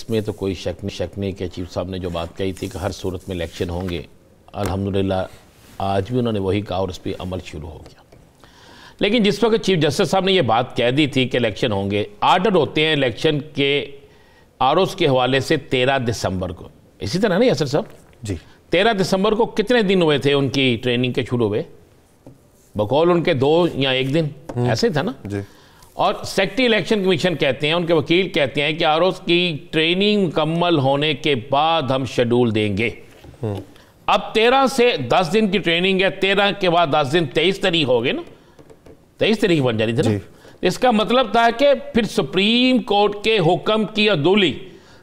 इसमें तो कोई शक नहीं कि चीफ साहब ने जो बात कही थी कि हर सूरत में इलेक्शन होंगे, अल्हम्दुलिल्लाह आज भी उन्होंने वही कहा और उस पर अमल शुरू हो गया। लेकिन जिस वक्त चीफ जस्टिस साहब ने ये बात कह दी थी कि इलेक्शन होंगे, आर्डर होते हैं इलेक्शन के आरोस के हवाले से 13 दिसंबर को, इसी तरह नहीं असर साहब जी 13 दिसंबर को कितने दिन हुए थे उनकी ट्रेनिंग के शुरू हुए? बकौल उनके 2 या 1 दिन ऐसे था ना जी। और सेक्रेटरी इलेक्शन कमीशन कहते हैं, उनके वकील कहते हैं कि आरोस की ट्रेनिंग मुकम्मल होने के बाद हम शेड्यूल देंगे। अब 13 से 10 दिन की ट्रेनिंग है, 13 के बाद 10 दिन 23 तारीख हो गए ना, 23 तारीख बन जानी थी ना। इसका मतलब था कि फिर सुप्रीम कोर्ट के हुक्म की अदूली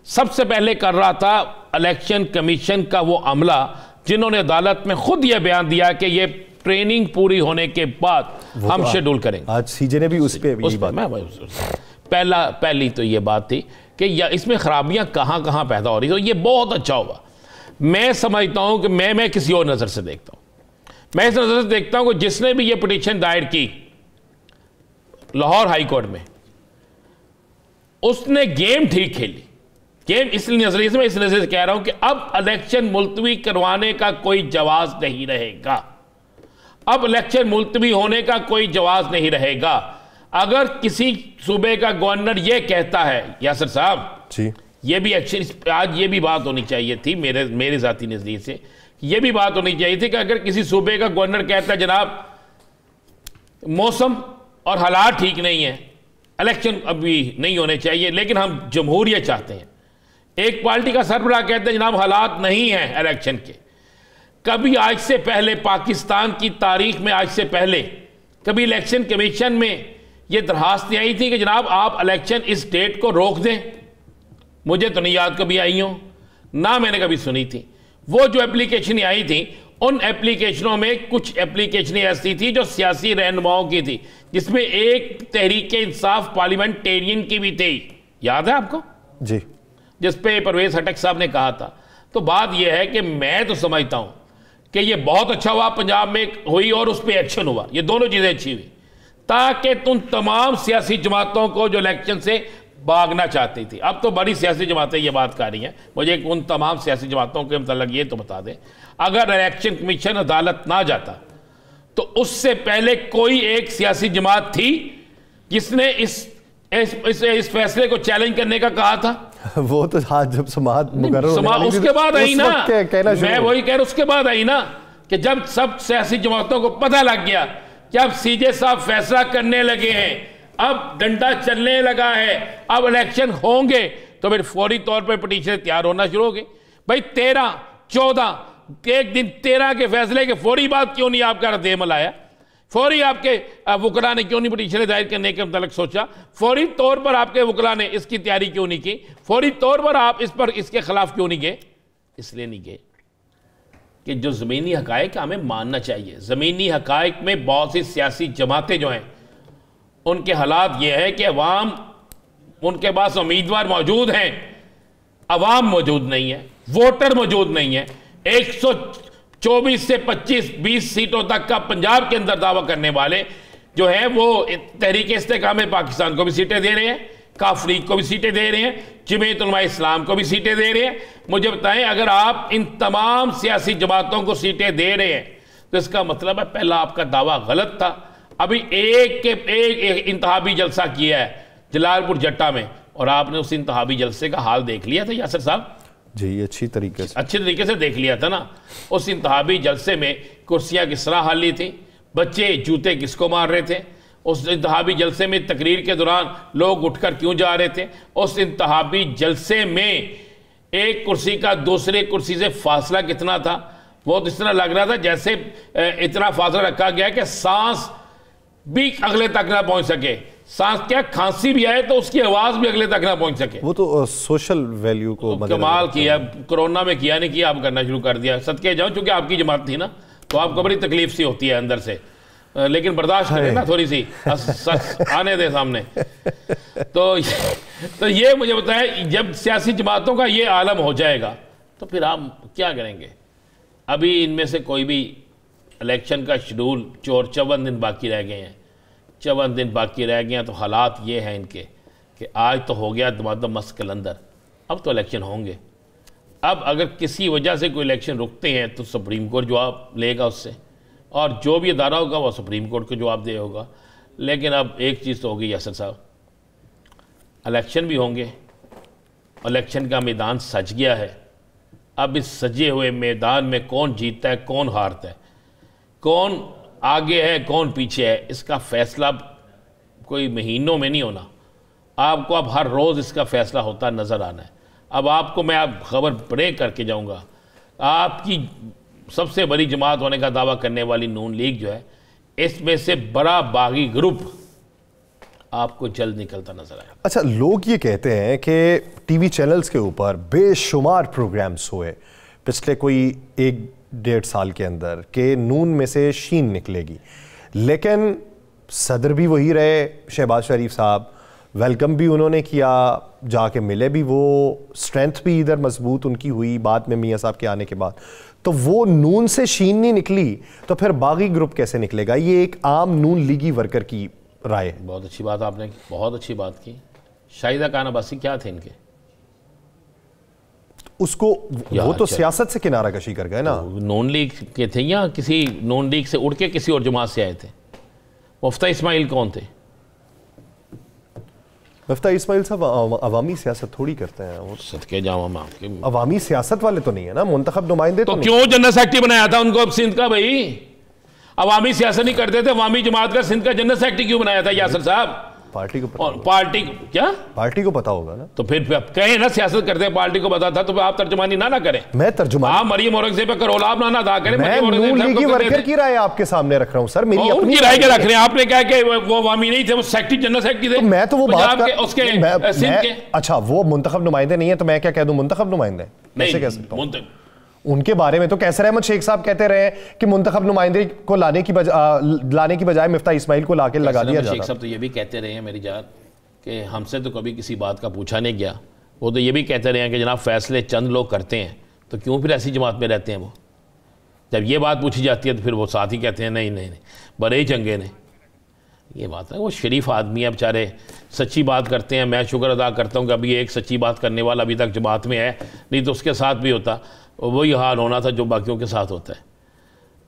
सबसे पहले कर रहा था इलेक्शन कमीशन का वो अमला, जिन्होंने अदालत में खुद यह बयान दिया कि ये ट्रेनिंग पूरी होने के बाद हम शेड्यूल करेंगे। आज सीजे ने भी उस पे पहली तो ये बात थी कि इसमें खराबियां कहां कहां पैदा हो रही, तो ये बहुत अच्छा हुआ। मैं समझता हूं कि मैं किसी और नजर से देखता हूं, मैं इस नजर से देखता हूं कि जिसने भी ये पिटीशन दायर की लाहौर हाई कोर्ट में, उसने गेम ठीक खेली। गेम इस नजरिए से, मैं इस नजरिए से कह रहा हूं कि अब इलेक्शन मुलतवी करवाने का कोई जवाज नहीं रहेगा, अब इलेक्शन मुलतवी होने का कोई जवाज नहीं रहेगा। अगर किसी सूबे का गवर्नर यह कहता है, यासर साहब जी, ये भी एक्शन आज ये भी बात होनी चाहिए थी मेरे जाती नजरिए से, ये भी बात होनी चाहिए थी कि अगर किसी सूबे का गवर्नर कहता है जनाब मौसम और हालात ठीक नहीं है, इलेक्शन अभी नहीं होने चाहिए, लेकिन हम जमहूरियत चाहते हैं। एक पार्टी का सरबराह कहते हैं जनाब हालात नहीं हैं इलेक्शन के। कभी आज से पहले पाकिस्तान की तारीख में, आज से पहले कभी इलेक्शन कमीशन में यह दरखास्त आई थी कि जनाब आप इलेक्शन इस डेट को रोक दें? मुझे तो नहीं याद कभी आई हो, ना मैंने कभी सुनी थी। वो जो एप्लीकेशन आई थी, उन एप्लीकेशनों में कुछ एप्लीकेशनें ऐसी थी जो सियासी रहनुमाओं की थी, जिसमें एक तहरीक इंसाफ पार्लियामेंटेरियन की भी थी, याद है आपको जी, जिसपे परवेज हटक साहब ने कहा था। तो बात यह है कि मैं तो समझता हूं कि ये बहुत अच्छा हुआ पंजाब में हुई और उस पर एक्शन हुआ, ये दोनों चीजें अच्छी हुई, ताकि तुम तमाम सियासी जमातों को जो इलेक्शन से भागना चाहती थी, अब तो बड़ी सियासी जमातें ये बात कर रही हैं, मुझे उन तमाम सियासी जमातों के मतलब ये तो बता दें, अगर इलेक्शन कमीशन अदालत ना जाता तो उससे पहले कोई एक सियासी जमात थी जिसने इस फैसले को चैलेंज करने का कहा था? वो तो आज जब समाअत उसके बाद आई ना, मैं वही कह रहा, उसके बाद आई ना कि जब सब सियासी जमातों को पता लग गया कि अब सीजे साहब फैसला करने लगे हैं, अब डंडा चलने लगा है, अब इलेक्शन होंगे, तो फिर फौरी तौर पर पिटीशन तैयार होना शुरू हो गई। भाई 13, 14 एक दिन 13 के फैसले के फौरी बाद क्यों नहीं आपका रद्द-ए-अमल आया? फौरी आपके वकला ने क्यों नहीं पिटीशन दायर करने के मतलब सोचा? फौरी तौर पर आपके वकला ने इसकी तैयारी क्यों नहीं की? फौरी तौर पर आप इसके खिलाफ क्यों नहीं गए? इसलिए नहीं गए कि जो ज़मीनी हकायक हमें मानना चाहिए। ज़मीनी हकायक में बहुत सी सियासी जमातें जो हैं उनके हालात ये है कि अवाम, उनके पास उम्मीदवार मौजूद हैं, अवाम मौजूद नहीं है, वोटर मौजूद नहीं है। 124 से 25-20 सीटों तक का पंजाब के अंदर दावा करने वाले जो हैं वो तहरीक इस्तेकाम पाकिस्तान को भी सीटें दे रहे हैं, काफरीक को भी सीटें दे रहे हैं, जमीयत उलमा इस्लाम को भी सीटें दे रहे हैं। मुझे बताएं, अगर आप इन तमाम सियासी जमातों को सीटें दे रहे हैं तो इसका मतलब है पहला आपका दावा गलत था। अभी एक इंतहाबी जलसा किया है जलालपुर जट्टा में, और आपने उस इंतहाबी जलसे का हाल देख लिया था यासर साहब जी, अच्छी तरीके से देख लिया था ना। उस इंतहाबी जलसे में कुर्सियां किस तरह हाली थी, बच्चे जूते किसको मार रहे थे, उस इंतहाबी जलसे में तकरीर के दौरान लोग उठकर क्यों जा रहे थे, उस इंतहाबी जलसे में एक कुर्सी का दूसरे कुर्सी से फासला कितना था। वो तो इस तरह लग रहा था जैसे इतना फासला रखा गया कि सांस भी अगले तक ना पहुंच सके, सांस क्या खांसी भी आए तो उसकी आवाज भी अगले तक ना पहुंच सके। वो तो सोशल वैल्यू को कमाल किया, कोरोना में किया नहीं किया, आप करना शुरू कर दिया। सदके जाओ, चूंकि आपकी जमात थी ना तो आपको बड़ी तकलीफ सी होती है अंदर से, लेकिन बर्दाश्त करें ना थोड़ी सी, आने दे सामने। तो ये मुझे बताया, जब सियासी जमातों का ये आलम हो जाएगा तो फिर आप क्या करेंगे? अभी इनमें से कोई भी इलेक्शन का शेड्यूल 54 दिन बाकी रह गए हैं, 54 दिन बाकी रह गए हैं, तो हालात ये हैं इनके कि आज तो हो गया दमादम मस कलंदर, अब तो इलेक्शन होंगे। अब अगर किसी वजह से कोई इलेक्शन रुकते हैं तो सुप्रीम कोर्ट जवाब लेगा उससे, और जो भी अदारा होगा वो सुप्रीम कोर्ट को जवाब दे होगा। लेकिन अब एक चीज़ तो होगी यासर साहब, इलेक्शन भी होंगे, इलेक्शन का मैदान सज गया है। अब इस सजे हुए मैदान में कौन जीतता है कौन हारता है, कौन आगे है कौन पीछे है, इसका फैसला कोई महीनों में नहीं होना, आपको अब हर रोज़ इसका फैसला होता नज़र आना है। अब आपको मैं अब खबर ब्रेक करके जाऊंगा, आपकी सबसे बड़ी जमात होने का दावा करने वाली नून लीग जो है, इसमें से बड़ा बागी ग्रुप आपको जल्द निकलता नजर आएगा। अच्छा, लोग ये कहते हैं कि टीवी चैनल्स के ऊपर बेशुमार प्रोग्राम्स हुए पिछले कोई 1-1.5 साल के अंदर कि नून में से शीन निकलेगी, लेकिन सदर भी वही रहे शहबाज शरीफ साहब, वेलकम भी उन्होंने किया, जाके मिले भी, वो स्ट्रेंथ भी इधर मजबूत उनकी हुई बाद में मियाँ साहब के आने के बाद। तो वो नून से शीन नहीं निकली तो फिर बागी ग्रुप कैसे निकलेगा? ये एक आम नून लीगी वर्कर की राय है। बहुत अच्छी बात आपने की, बहुत अच्छी बात की। शाहिदा खान अब्बासी क्या थे इनके? उसको वो तो सियासत से किनारा कशी कर गए ना। तो नून लीग के थे या किसी नून लीग से उड़ के किसी और जमात से आए थे? मुफ्ता इस्माइल कौन थे? मुफ्ता इस्माइल साहब अवामी सियासत थोड़ी करते हैं, वो सदके जामा आपके अवामी सियासत वाले तो नहीं है ना, मुंतखब नुमाइंदे तो क्यों जनरल सेक्रेटरी बनाया था उनको अब सिंध का? भाई अवामी सियासत नहीं करते थे, अवामी जमात का सिंध का जनरल सेक्रेटरी क्यों बनाया था यासर साहब? पार्टी को पता, और पार्टी क्या पार्टी को पता होगा ना। तो फिर कहे ना सियासत करते हैं, पार्टी को पता था, तो आप तर्जुमानी ना करें। मैं तर्जुमान, आप मरियम औरंगजेब पे करोल आप ना अदा करें। मैं नून लीगी वर्कर की राय आपके सामने रख रहा हूं सर, मेरी अपनी राय के रख रहे हैं। आपने क्या कि वो अवामी नहीं थे, वो सेक्रेटरी जनरल सेक्रेटरी थे। मैं तो वो बात कर उसके सिंध के। अच्छा, वो मुंतखब नुमाइंदे नहीं है तो मैं क्या कह दूं मुंतखब नुमाइंदे? कैसे कह सकता हूं? उनके बारे में तो कैसर अहमद शेख साहब कहते रहे कि मुंतखब नुमाइंदे को लाने की बजाय मुफ्ता इस्माइल को लाके लगा दिया जाता। शेख साहब तो ये भी कहते रहे हैं मेरी जान कि हमसे तो कभी किसी बात का पूछा नहीं गया। वो तो ये भी कहते रहे हैं कि जनाब फैसले चंद लोग करते हैं, तो क्यों फिर ऐसी जमात में रहते हैं? वो जब ये बात पूछी जाती है तो फिर वो साथ ही कहते हैं नहीं नहीं नहीं बड़े ही चंगे ने। ये बात है, वो शरीफ आदमी है बेचारे, सच्ची बात करते हैं। मैं शुक्र अदा करता हूँ कि अभी एक सच्ची बात करने वाला अभी तक जमात में है, नहीं तो उसके साथ भी होता वही हाल होना था जो बाकियों के साथ होता है।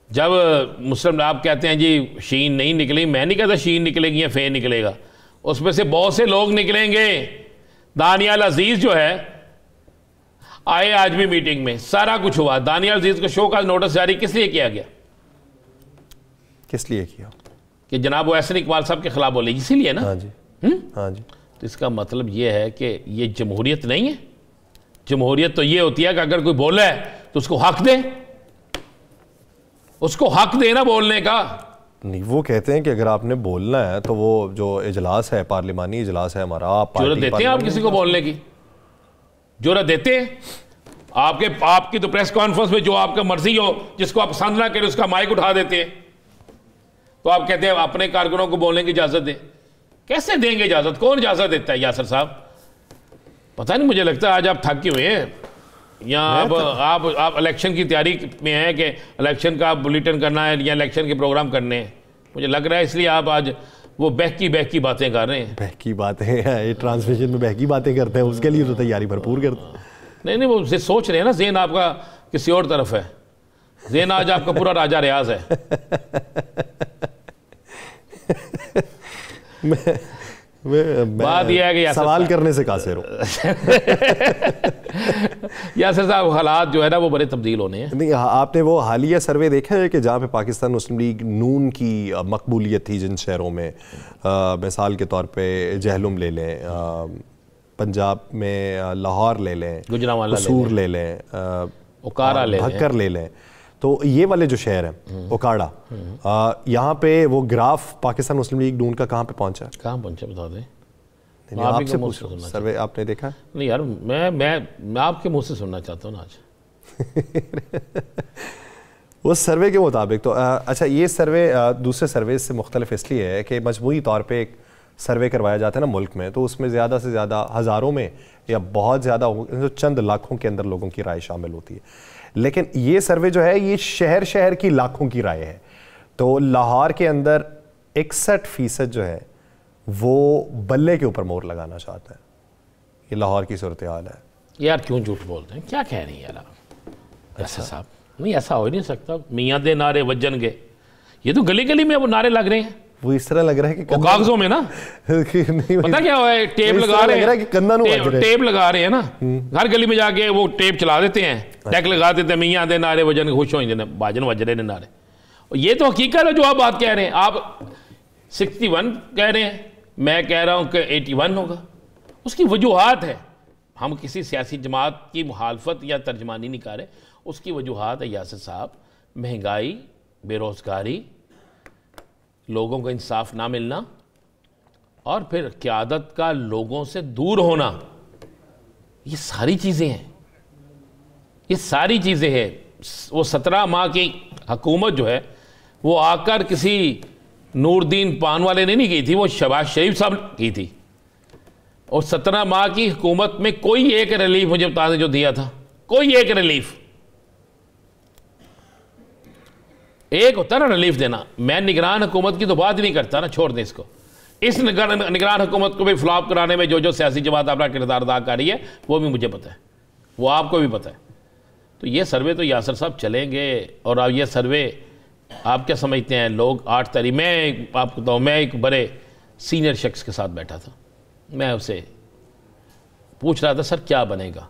जब मुस्लिम आप कहते हैं जी शीन नहीं निकली, मैं नहीं कहता शीन निकलेगी या फे निकलेगा, उसमें से बहुत से लोग निकलेंगे। दानियाल अजीज जो है आए आज भी मीटिंग में, सारा कुछ हुआ। दानियाल अजीज को शो का नोटिस जारी किस लिए किया गया? किस लिए किया? कि जनाब वो एहसन इकबाल साहब के खिलाफ बोले, इसीलिए ना। हाँ जी, हाँ जी। तो इसका मतलब ये है कि ये जमहूरियत नहीं है। जमहूरियत तो ये होती है कि अगर कोई बोले तो उसको हक दे, उसको हक देना बोलने का। नहीं, वो कहते हैं कि अगर आपने बोलना है तो वो जो इजलास है, पार्लिमानी इजलास है हमारा, आप जुर्रत देते हैं आप किसी को बोलने की? जुर्रत देते हैं? आपकी तो प्रेस कॉन्फ्रेंस में जो आपका मर्जी हो, जिसको आप पसंद ना करें उसका माइक उठा देते हैं, तो आप कहते हैं अपने कारकुनों को बोलने की इजाजत दें। कैसे देंगे इजाजत? कौन इजाजत देता है यासर साहब? पता नहीं, मुझे लगता है आज आप थके हुए हैं या आप इलेक्शन की तैयारी में हैं कि इलेक्शन का बुलेटिन करना है या इलेक्शन के प्रोग्राम करने हैं। मुझे लग रहा है इसलिए आप आज वो बहकी बातें कर रहे हैं। बहकी बातें ये ट्रांसमिशन में बहकी बातें करते हैं, उसके लिए तो तैयारी भरपूर करते हैं। नहीं वो सोच रहे हैं ना, ज़हन आपका किसी और तरफ है। ज़हन आज आपका पूरा राजा रियाज है। बात यह है कि सवाल करने से कासिर हो। यासर साहब हालात जो है ना वो बड़े तब्दील होने हैं। नहीं, आपने वो हालिया सर्वे देखा है कि जहाँ पे पाकिस्तान मुस्लिम लीग नून की मकबूलियत थी जिन शहरों में, मिसाल के तौर पे जहलुम ले लें, पंजाब में लाहौर ले लें, गुजरांवाला कसूर ले लें, ओकारा ले लें, भक्कर ले लें, तो ये वाले जो शहर हैं ओकाड़ा, यहाँ पे वो ग्राफ पाकिस्तान मुस्लिम लीग नून का कहाँ पे पहुँचा? कहाँ पहुँचा बता दें? आपसे पूछ रहा हूं, सर्वे आपने देखा? नहीं यार, मैं आपके मुंह से सुनना चाहता हूँ ना आज। उस सर्वे के मुताबिक तो अच्छा, ये सर्वे दूसरे सर्वे से मुख्तलिफ इसलिए है कि मजमूई तौर पे एक सर्वे करवाया जाता है ना मुल्क में, तो उसमें ज़्यादा से ज़्यादा हज़ारों में या बहुत ज़्यादा चंद लाखों के अंदर लोगों की राय शामिल होती है। लेकिन ये सर्वे जो है ये शहर शहर की लाखों की राय है। तो लाहौर के अंदर 61% जो है वो बल्ले के ऊपर मोहर लगाना चाहता है। ये लाहौर की सूरत हाल है। यार क्यों झूठ बोलते हैं, क्या कह रहे हैं यार आप ऐसा साहब? नहीं, ऐसा हो ही नहीं सकता। मियाँ दे नारे वजन के, ये तो गली गली में वो नारे लग रहे हैं। वो इस तरह लग रहा है कि कागजों में ना पता क्या हुआ है, टेप लगा रहे हैं, टेप लगा रहे हैं ना, हर गली में जाके वो टेप चला देते हैं, टैग लगा देते हैं, मियाँ दे नारे वजन खुश हो जाते, बाजन वज रहे ने नारे। ये तो हकीकत है जो आप बात कह रहे हैं। आप 61 कह रहे हैं, मैं कह रहा हूँ कि 81 होगा। उसकी वजूहात है, हम किसी सियासी जमात की मुखालफत या तर्जमानी नहीं कर रहे, उसकी वजूहात है यासिर साहब, महंगाई, बेरोज़गारी, लोगों को इंसाफ ना मिलना, और फिर क़यादत का लोगों से दूर होना। ये सारी चीज़ें हैं, ये सारी चीज़ें हैं। वो 17 माह की हुकूमत जो है वो आकर किसी नूरदीन पान वाले ने नहीं की थी, वो शहबाज शरीफ साहब की थी। और 17 माह की हुकूमत में कोई एक रिलीफ मुझे बता दें जो दिया था, कोई एक रिलीफ। एक होता ना रिलीफ देना। मैं निगरान हुकूमत की तो बात ही नहीं करता ना, छोड़ दें इसको। इस निगरान हुकूमत को भी फ्लॉप कराने में जो जो सियासी जमात अपना किरदार अदा कर रही है वो भी मुझे पता है, वो आपको भी पता है। तो ये सर्वे तो यासिर साहब चलेंगे। और अब ये सर्वे आप क्या समझते हैं, लोग 8 तारीख, मैं आपको बताऊँ, मैं एक बड़े सीनियर शख्स के साथ बैठा था, मैं उससे पूछ रहा था सर क्या बनेगा।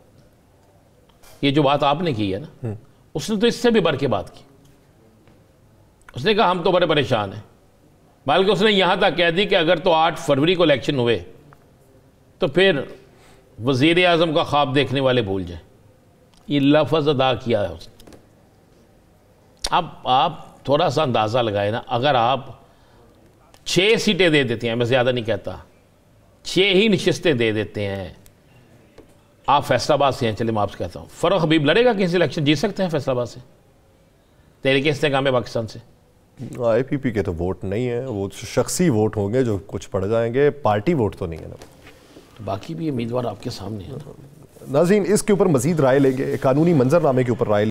ये जो बात आपने की है ना, उसने तो इससे भी बढ़ के बात की। उसने कहा हम तो बड़े परेशान हैं, बल्कि उसने यहाँ तक कह दी कि अगर तो 8 फरवरी को इलेक्शन हुए तो फिर वज़ीर आज़म का ख्वाब देखने वाले भूल जाए। ये लफ्ज़ अदा किया है उसने। अब आप थोड़ा सा अंदाज़ा लगाए ना, अगर आप 6 सीटें दे देते हैं, मैं ज़्यादा नहीं कहता, 6 ही नशिस्तें दे देते हैं, आप फैसलाबाद से हैं, चलिए मैं आपसे कहता हूँ, फ़ारूक हबीब लड़ेगा किसी इलेक्शन, जीत सकते हैं फैसलाबाद से, तहरीक इस्तेकाम पाकिस्तान से। IPP के तो वोट नहीं है, वो शख्सी वोट होंगे जो कुछ पड़ जाएंगे, पार्टी वोट तो नहीं है ना। तो बाकी भी उम्मीदवार आपके सामने है। नाज़रीन, इसके ऊपर मजीद राय लेंगे, कानूनी मंजरनामे के ऊपर राय